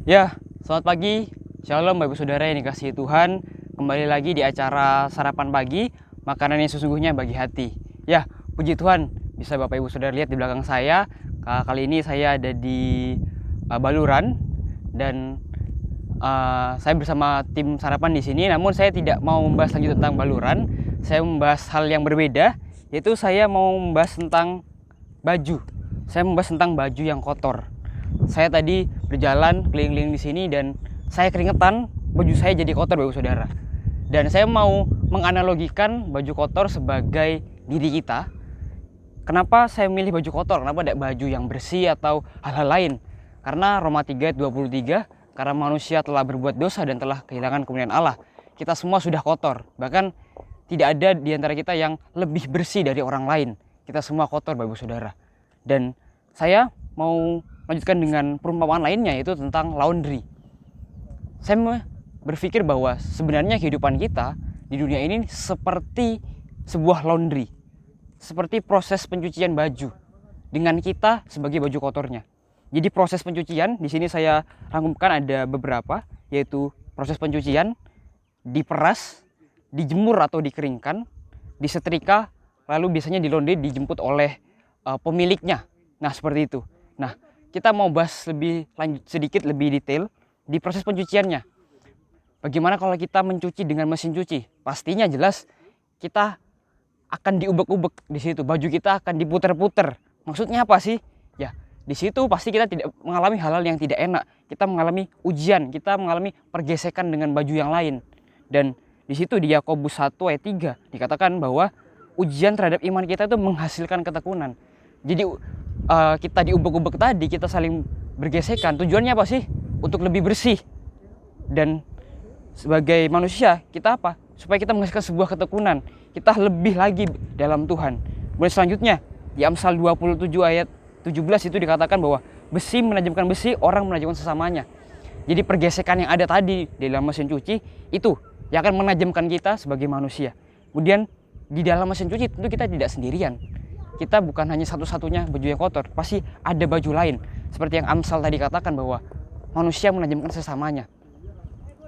Ya, selamat pagi. Shalom Bapak Saudara yang dikasihi Tuhan. Kembali lagi di acara sarapan pagi, makanan yang sesungguhnya bagi hati. Ya, puji Tuhan, bisa Bapak Ibu Saudara lihat di belakang saya. Kali ini saya ada di Baluran dan saya bersama tim sarapan di sini. Namun saya tidak mau membahas lagi tentang Baluran. Saya membahas hal yang berbeda, yaitu saya mau membahas tentang baju. Saya membahas tentang baju yang kotor. Saya tadi berjalan keliling-keliling di sini dan saya keringetan, baju saya jadi kotor Bapak Saudara. Dan saya mau menganalogikan baju kotor sebagai diri kita. Kenapa saya memilih baju kotor? Kenapa tidak baju yang bersih atau hal-hal lain? Karena Roma 3:23, karena manusia telah berbuat dosa dan telah kehilangan kemuliaan Allah. Kita semua sudah kotor. Bahkan tidak ada di antara kita yang lebih bersih dari orang lain. Kita semua kotor Bapak Saudara. Dan saya mau lanjutkan dengan perumpamaan lainnya, yaitu tentang laundry. Saya berpikir bahwa sebenarnya kehidupan kita di dunia ini seperti sebuah laundry, seperti proses pencucian baju dengan kita sebagai baju kotornya. Jadi proses pencucian di sini saya rangkumkan ada beberapa, yaitu proses pencucian, diperas, dijemur atau dikeringkan, disetrika, lalu biasanya di laundry dijemput oleh pemiliknya. Nah, seperti itu. Nah, kita mau bahas lebih lanjut sedikit lebih detail di proses pencuciannya. Bagaimana kalau kita mencuci dengan mesin cuci? Pastinya jelas kita akan diubek-ubek di situ. Baju kita akan diputer-puter. Maksudnya apa sih? Ya, di situ pasti kita tidak mengalami hal-hal yang tidak enak. Kita mengalami ujian, kita mengalami pergesekan dengan baju yang lain. Dan di situ di Yakobus 1:3 dikatakan bahwa ujian terhadap iman kita itu menghasilkan ketekunan. Jadi kita diubek-ubek tadi, kita saling bergesekan. Tujuannya apa sih? Untuk lebih bersih. Dan sebagai manusia, kita apa? Supaya kita menghasilkan sebuah ketekunan. Kita lebih lagi dalam Tuhan. Kemudian selanjutnya, di Amsal 27:17 itu dikatakan bahwa besi menajamkan besi, orang menajamkan sesamanya. Jadi pergesekan yang ada tadi di dalam mesin cuci, itu yang akan menajamkan kita sebagai manusia. Kemudian di dalam mesin cuci tentu kita tidak sendirian. Kita bukan hanya satu-satunya baju yang kotor, pasti ada baju lain. Seperti yang Amsal tadi katakan bahwa manusia menajamkan sesamanya.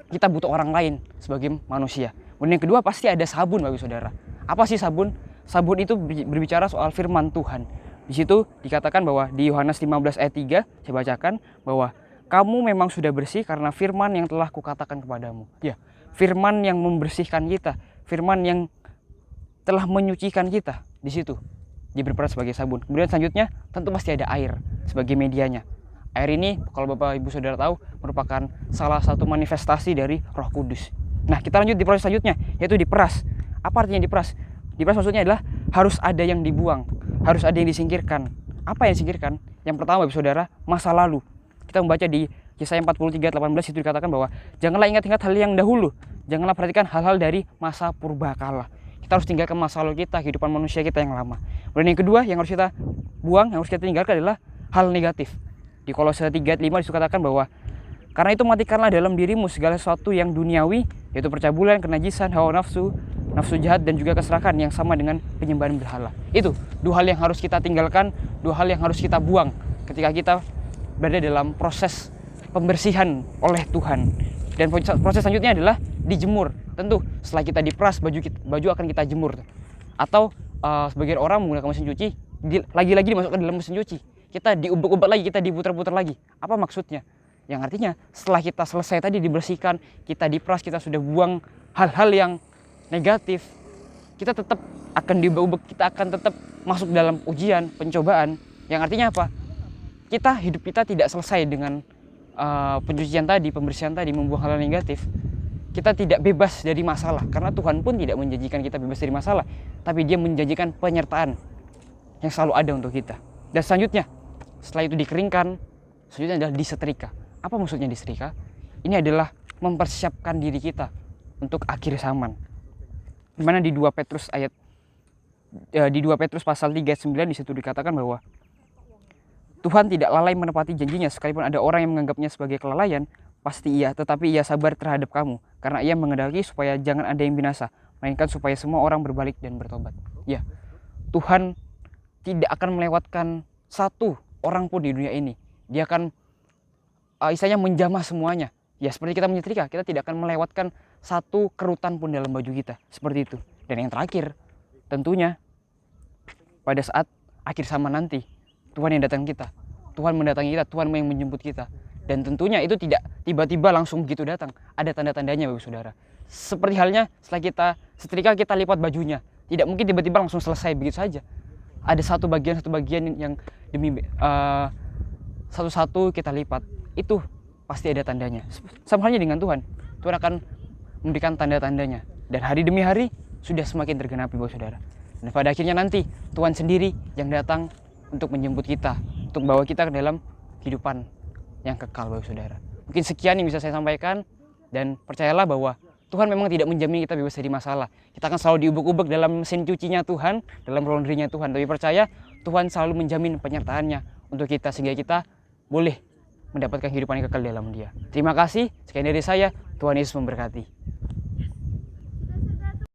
Kita butuh orang lain sebagai manusia. Kemudian yang kedua pasti ada sabun Bapak Saudara. Apa sih sabun? Sabun itu berbicara soal firman Tuhan. Di situ dikatakan bahwa di Yohanes 15:3 saya bacakan bahwa kamu memang sudah bersih karena firman yang telah kukatakan kepadamu. Ya, firman yang membersihkan kita, firman yang telah menyucikan kita di situ. Dia berperan sebagai sabun. Kemudian selanjutnya tentu pasti ada air sebagai medianya. Air ini kalau Bapak Ibu Saudara tahu merupakan salah satu manifestasi dari Roh Kudus. Nah, kita lanjut di proses selanjutnya, yaitu diperas. Apa artinya diperas? Diperas maksudnya adalah harus ada yang dibuang, harus ada yang disingkirkan. Apa yang disingkirkan? Yang pertama Bapak Saudara, masa lalu. Kita membaca di Yesaya 43:18 itu dikatakan bahwa janganlah ingat-ingat hal yang dahulu, janganlah perhatikan hal-hal dari masa purbakala. Kita harus tinggalkan masa lalu kita, kehidupan manusia kita yang lama. Kemudian yang kedua yang harus kita buang, yang harus kita tinggalkan adalah hal negatif. Di Kolose 3:5 dikatakan bahwa karena itu matikanlah dalam dirimu segala sesuatu yang duniawi, yaitu percabulan, kenajisan, hawa nafsu, nafsu jahat, dan juga keserakahan yang sama dengan penyembahan berhala. Itu dua hal yang harus kita tinggalkan, dua hal yang harus kita buang ketika kita berada dalam proses pembersihan oleh Tuhan. Dan proses selanjutnya adalah dijemur. Tentu setelah kita diperas, baju akan kita jemur. Atau sebagian orang menggunakan mesin cuci, lagi-lagi dimasukkan dalam mesin cuci. Kita diubek-ubek lagi, kita diputar-putar lagi. Apa maksudnya? Yang artinya setelah kita selesai tadi dibersihkan, kita diperas, kita sudah buang hal-hal yang negatif, kita tetap akan diubek-ubek, kita akan tetap masuk dalam ujian, pencobaan. Yang artinya apa? Hidup kita tidak selesai dengan pencucian tadi, pembersihan tadi, membuang hal negatif. Kita tidak bebas dari masalah, karena Tuhan pun tidak menjanjikan kita bebas dari masalah, tapi Dia menjanjikan penyertaan yang selalu ada untuk kita. Dan selanjutnya, setelah itu dikeringkan, selanjutnya adalah disetrika. Apa maksudnya disetrika? Ini adalah mempersiapkan diri kita untuk akhir zaman. Dimana di 2 Petrus pasal 3:9 di situ dikatakan bahwa Tuhan tidak lalai menepati janjinya, sekalipun ada orang yang menganggapnya sebagai kelalaian, pasti ia, tetapi ia sabar terhadap kamu, karena ia mengendaki supaya jangan ada yang binasa, melainkan supaya semua orang berbalik dan bertobat. Ya, Tuhan tidak akan melewatkan satu orang pun di dunia ini. Dia akan istilahnya menjamah semuanya. Ya seperti kita menyetrika, kita tidak akan melewatkan satu kerutan pun dalam baju kita. Seperti itu. Dan yang terakhir, tentunya pada saat akhir zaman nanti, Tuhan yang datang kita. Tuhan mendatangi kita, Tuhan yang menjemput kita. Dan tentunya itu tidak tiba-tiba langsung begitu datang. Ada tanda-tandanya Bapak Saudara. Seperti halnya setelah kita setrika, kita lipat bajunya. Tidak mungkin tiba-tiba langsung selesai begitu saja. Ada satu bagian yang demi satu-satu kita lipat. Itu pasti ada tandanya. Sama halnya dengan Tuhan. Tuhan akan memberikan tanda-tandanya. Dan hari demi hari sudah semakin tergenapi Bapak Saudara. Dan pada akhirnya nanti Tuhan sendiri yang datang untuk menjemput kita, untuk bawa kita ke dalam kehidupan yang kekal Bapak Saudara. Mungkin sekian yang bisa saya sampaikan, dan percayalah bahwa Tuhan memang tidak menjamin kita bebas dari masalah. Kita akan selalu diubek-ubek dalam mesin cucinya Tuhan, dalam laundry-nya Tuhan. Tapi percaya Tuhan selalu menjamin penyertaannya untuk kita, sehingga kita boleh mendapatkan kehidupan yang kekal dalam Dia. Terima kasih. Sekian dari saya. Tuhan Yesus memberkati.